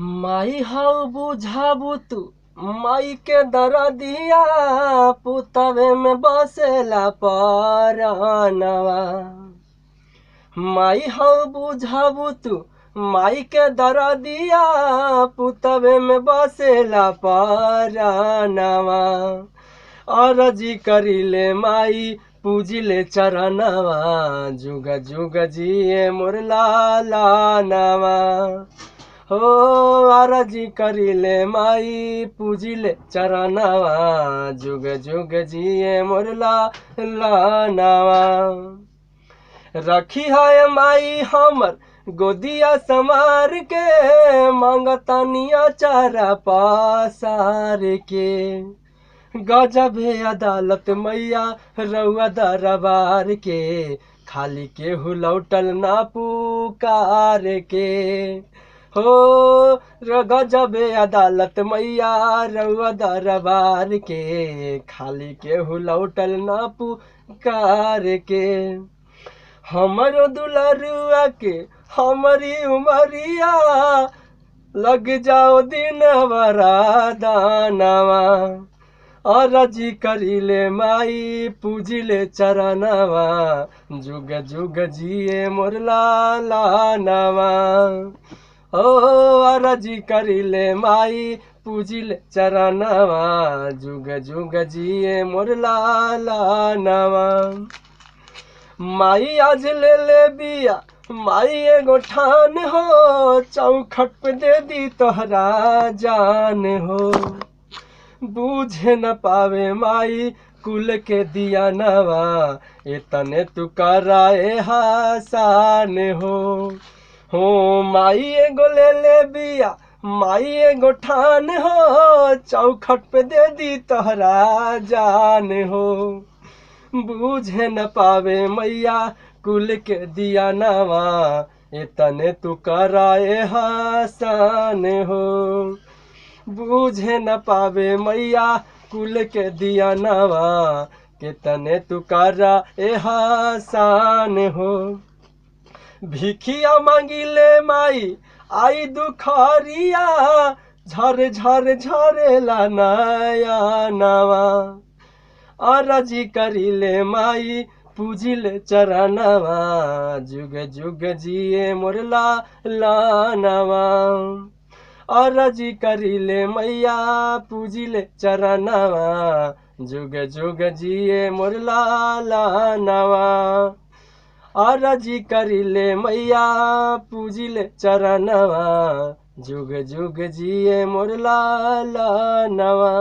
माई हाउ बुझाबू तू माई के दरदिया पुतवे में बसेला परनवा। माई हाउ बुझाबू तू माई के दरदिया पुतवे में बसेला परनवा। अरजी करिले माई पूजिले चरणवा जुग जुग जिए मोर लालनवा। हो अरजी करिले माई पूजिले चरणवा जुग जुग जिए मोर लालनवा। रखी है माई हमर गोदिया समार के मांगतानिया चारा पासार के। गजब है अदालत मैया रउआ दरबार के खाली केहू लौटल ना पुकार के। हो गजब है अदालत मैया रउआ दरबार के खाली केहू लौटल ना पुकार के। हमरो दुलरुआ के हमारी उमरिया लग जाओ दिन बरा दानवा। अरजी करिले माई पूजिले चरणवा जुग जुग जिए मोर लालनवा। ओ अरजी करिले माई पूजिले चरणवा जुग जुग जिए मोर लालनवा। माई आज ले बिया माई एगो ठान हो चौखट पे दे दी तोहरा जान हो। बूझे न पावे माई कुल के दिया नवा इतने तू कराए हसान हो माई एगो ले बिया माई एगो ठान हो चौखट पे दे दी तोहरा जान हो। बूझे न पावे मैया कुल के दिया नवा इतने तू कराए हसान हो। बूझे न पावे मैया कुल के दिया नवा कितने तू करा एहसान हो। भिखिया मांगिले माई आई दुखरिया झर झर झरेला नया नवा। अरजी करिले माई पूजिले चरणवा जुग जुग जिए मोर लालनवा। अरजी करिले मैया पूजिले चरणवा जुग जुग जिए मोर लालनवा। अरजी करिले मैया पूजिले चरणवा जुग जुग जिए मोर लालनवा।